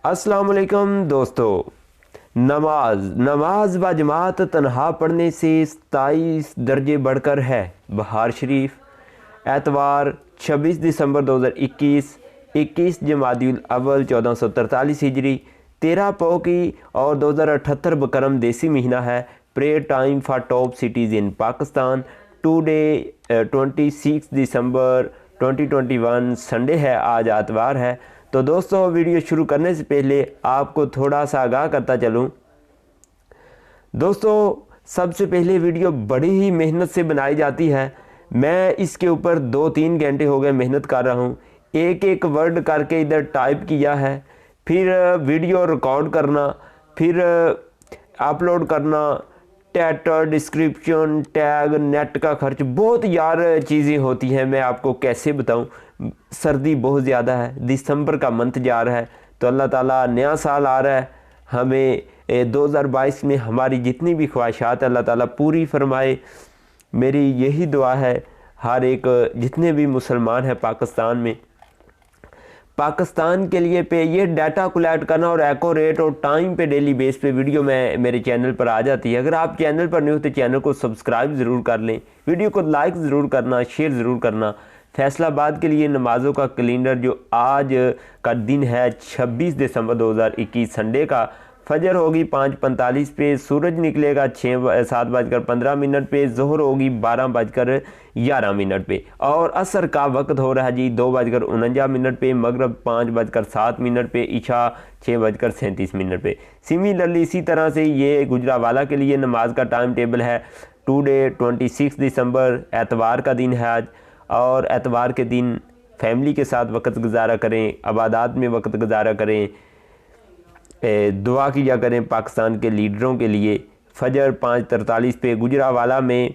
अस्सलाम वालेकुम दोस्तों। नमाज बाजमात तनहा पढ़ने से 27 दर्जे बढ़कर है। बहार शरीफ एतवार 26 दिसंबर 2021, 21 जमादिउल अव्वल 1443 हिजरी, 13 पौ की और 2078 बकरम देसी महीना है। Prayer time for top cities in Pakistan today 26 December 2021 Sunday है, आज आतवार है। तो दोस्तों, वीडियो शुरू करने से पहले आपको थोड़ा सा आगाह करता चलूं। दोस्तों, सबसे पहले वीडियो बड़ी ही मेहनत से बनाई जाती है। मैं इसके ऊपर 2-3 घंटे हो गए मेहनत कर रहा हूं। एक एक वर्ड करके इधर टाइप किया है, फिर वीडियो रिकॉर्ड करना, फिर अपलोड करना, टाइटल, डिस्क्रिप्शन, टैग, नेट का खर्च, बहुत यार चीज़ें होती हैं। मैं आपको कैसे बताऊं। सर्दी बहुत ज़्यादा है, दिसंबर का मंथ जा रहा है, तो अल्लाह ताला नया साल आ रहा है। हमें 2022 में हमारी जितनी भी ख्वाहिशात अल्लाह ताला पूरी फरमाए। मेरी यही दुआ है हर एक जितने भी मुसलमान हैं पाकिस्तान के लिए पे ये डाटा कलेक्ट करना और एक्यूरेट और टाइम पे डेली बेस पे वीडियो में मेरे चैनल पर आ जाती है। अगर आप चैनल पर नहीं हो तो चैनल को सब्सक्राइब ज़रूर कर लें, वीडियो को लाइक ज़रूर करना, शेयर ज़रूर करना। फैसलाबाद के लिए नमाज़ों का कैलेंडर जो आज का दिन है 26 दिसंबर 2021 संडे का, फजर होगी 5:45 पे, सूरज निकलेगा 7:15 पे, जोहर होगी 12:11 पे और असर का वक्त हो रहा है जी 2:49 पे, मगरब 5:07 पे, इशा 6:37 पे। सिमिलरली इसी तरह से ये गुजरावाला के लिए नमाज का टाइम टेबल है। टुडे 26 दिसंबर एतवार का दिन है आज, और एतवार के दिन फैमिली के साथ वक्त गुजारा करें, इबादत में वक्त गुजारा करें, दुआ किया करें पाकिस्तान के लीडरों के लिए। फजर 5:43 पे गुजरावाला में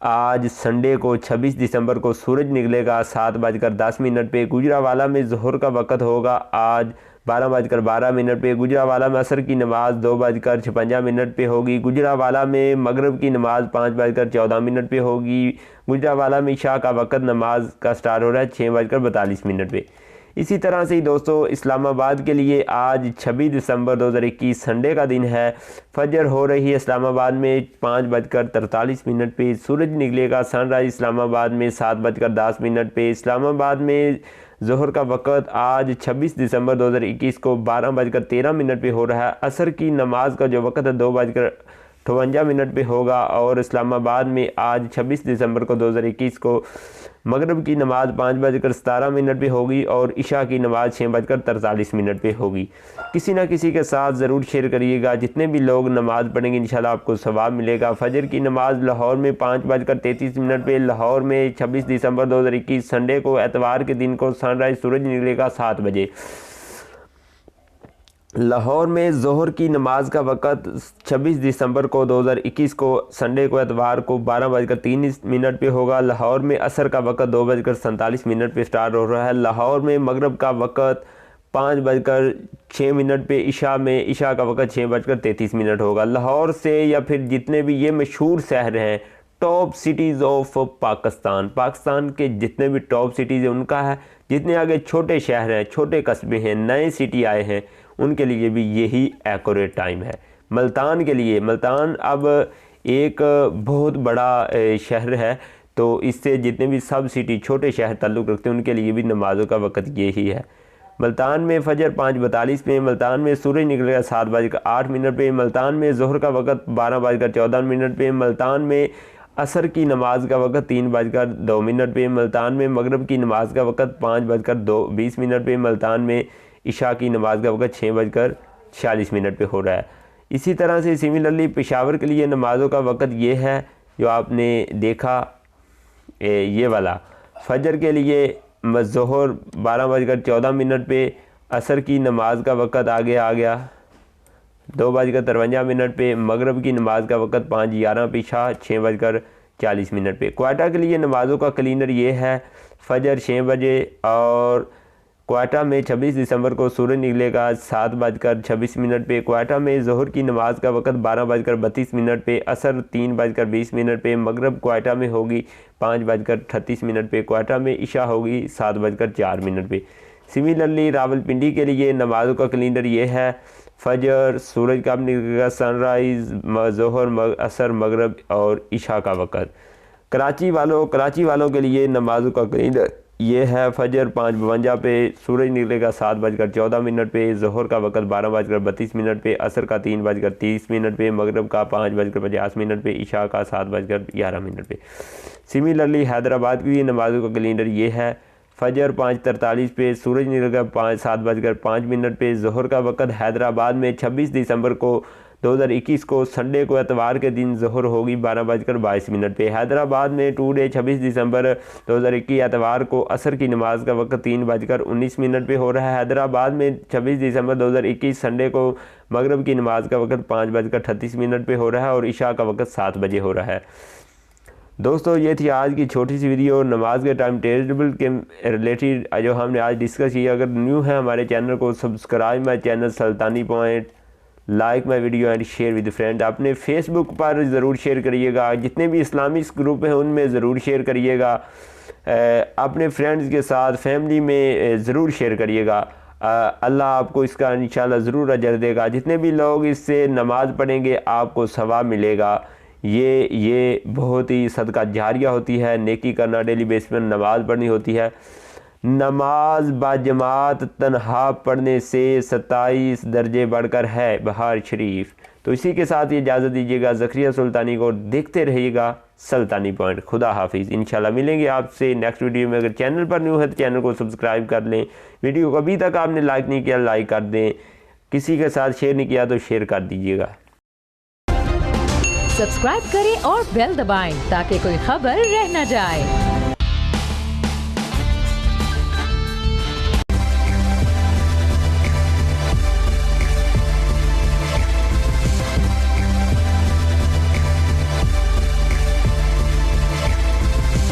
आज संडे को 26 दिसंबर को सूरज निकलेगा 7:10 पे। गुजरावाला में ज़ोहर का वक़्त होगा आज 12:12 पे। गुजरावाला में असर की नमाज़ 2:56 पे होगी। गुजरावाला में मगरब की नमाज़ 5:14 पे होगी। गुजरावाला में इशा का वक़्त नमाज का स्टार्ट हो रहा है 6:42 पे। इसी तरह से ही दोस्तों, इस्लामाबाद के लिए आज 26 दिसंबर 2021 संडे का दिन है। फजर हो रही है इस्लामाबाद में 5:43 पे। सूरज निकलेगा सनराइज इस्लामाबाद में 7:10 पे। इस्लामाबाद में ज़ोहर का वक़्त आज 26 दिसंबर 2021 को 12:13 पे हो रहा है। असर की नमाज का जो वक़्त है 2:58 पे होगा। और इस्लामाबाद में आज 26 दिसंबर को 2021 को मगरब की नमाज़ 5:17 पे होगी और इशा की नमाज़ 6:43 पे होगी। किसी न किसी के साथ ज़रूर शेयर करिएगा। जितने भी लोग नमाज़ पढ़ेंगे इंशाल्लाह आपको सवाब मिलेगा। फजर की नमाज़ लाहौर में 5:33 पे, लाहौर में 26 दिसंबर 2021 संडे को एतवार के दिन को सनराइज सूरज निकलेगा 7 बजे। लाहौर में ज़ोहर की नमाज का वक़्त 26 दिसंबर को 2021 को संडे को एतवार को 12:03 पे होगा। लाहौर में असर का वक़्त 2:47 पे स्टार्ट हो रहा है। लाहौर में मगरब का वक़्त 5:06 पे, इशा का वक़्त 6:33 होगा। लाहौर से या फिर जितने भी ये मशहूर शहर हैं टॉप सिटीज़ ऑफ पाकिस्तान के जितने भी टॉप सिटीज़ हैं उनका है। जितने आगे छोटे शहर हैं, छोटे कस्बे हैं, नए सिटी आए हैं, उनके लिए भी यही एक्यूरेट टाइम है। मुल्तान के लिए, मुल्तान अब एक बहुत बड़ा शहर है, तो इससे जितने भी सब सिटी छोटे शहर ताल्लुक़ रखते हैं उनके लिए भी नमाज़ों का वक़्त यही है। मुल्तान में फ़जर 5:42 पे, मुल्तान में सूरज निकलेगा 7:08 पे, मुल्तान में ज़ोहर का वक़्त 12:14 पे, मुल्तान में असर की नमाज का वक़्त 3:02 पे, मुल्तान में मगरब की नमाज का वक़्त 5:20 पे, मुल्तान में इशा की नमाज का वक़्त 6:46 पे हो रहा है। इसी तरह से सिमिलरली पेशावर के लिए नमाज़ों का वक़्त ये है जो आपने देखा ये वाला। फजर के लिए ज़ोहर 12:14 पे, असर की नमाज का वक़्त आगे आ गया 2:53 पे, मगरब की नमाज का वक़्त 5:11 पे, इशा 6:40 पे। क्वेटा के लिए नमाज़ों का कैलेंडर ये है। फजर 6 बजे और क्वेटा में 26 दिसंबर को सूरज निकलेगा 7:26 पे। क्वेटा में ज़ोहर की नमाज का वक़्त 12:32 पे, असर 3:20 पे, मगरब क्वेटा में होगी 5:38 पे, क्वेटा में इशा होगी 7:04 पे। सिमिलरली रावलपिंडी के लिए नमाज़ों का कैलेंडर ये है। फजर, सूरज कब निकलेगा, सनराइज़, ज़ोहर, असर, मगरब और इशा का वक़्त। कराची वालों के लिए नमाज़ों का कैलेंडर ये है। फजर 5:52 पे, सूरज निकलेगा 7:14 पे, ज़ोहर का वक़्त 12:32 पे, असर का 3:30 पे, मगरब का 5:50 पे, इशा का 7:11 पे। सिमिलरली हैदराबाद की नमाज़ों का कैलेंडर ये है। फजर 5:43 पे, सूरज निकलेगा 7:05 पे, ज़ोहर का वक़्त हैदराबाद में 26 दिसंबर को 2021 को संडे को एतवार के दिन ज़ोहर होगी 12:22 पे। हैदराबाद में टुडे 26 दिसंबर 2021 एतवार को असर की नमाज का वक़्त 3:19 पे हो रहा है। हैदराबाद में 26 दिसंबर 2021 संडे को मगरब की नमाज का वक़्त 5:38 पे हो रहा है और इशा का वक़्त 7 बजे हो रहा है। दोस्तों, ये थी आज की छोटी सी वीडियो नमाज के टाइम टेबल के रिलेटेड जो हमने आज डिस्कस किया। अगर न्यू है हमारे चैनल को subscribe my channel Sultani point, like my video and share with friend. अपने फेसबुक पर ज़रूर शेयर करिएगा, जितने भी इस्लामिक ग्रुप हैं उनमें ज़रूर शेयर करिएगा, अपने फ्रेंड्स के साथ फैमिली में ज़रूर शेयर करिएगा। अल्लाह आपको इसका इंशाल्लाह ज़रूर अजर देगा। जितने भी लोग इससे नमाज़ पढ़ेंगे आपको सवाब मिलेगा। ये बहुत ही सदका जारिया होती है। नेकी करना, डेली बेस पर नमाज़ पढ़नी होती है। नमाज बाजमात तन्हा पढ़ने से 27 दर्जे बढ़कर है बहार शरीफ। तो इसी के साथ ये इजाज़त दीजिएगा ज़करिया सुल्तानी को। देखते रहिएगा सुल्तानी पॉइंट। खुदा हाफिज़। इंशाल्लाह मिलेंगे आपसे नेक्स्ट वीडियो में। अगर चैनल पर न्यू है तो चैनल को सब्सक्राइब कर लें। वीडियो को अभी तक आपने लाइक नहीं किया, लाइक कर दें। किसी के साथ शेयर नहीं किया तो शेयर कर दीजिएगा। सब्सक्राइब करें और बेल दबाएं ताकि कोई खबर रह न जाए।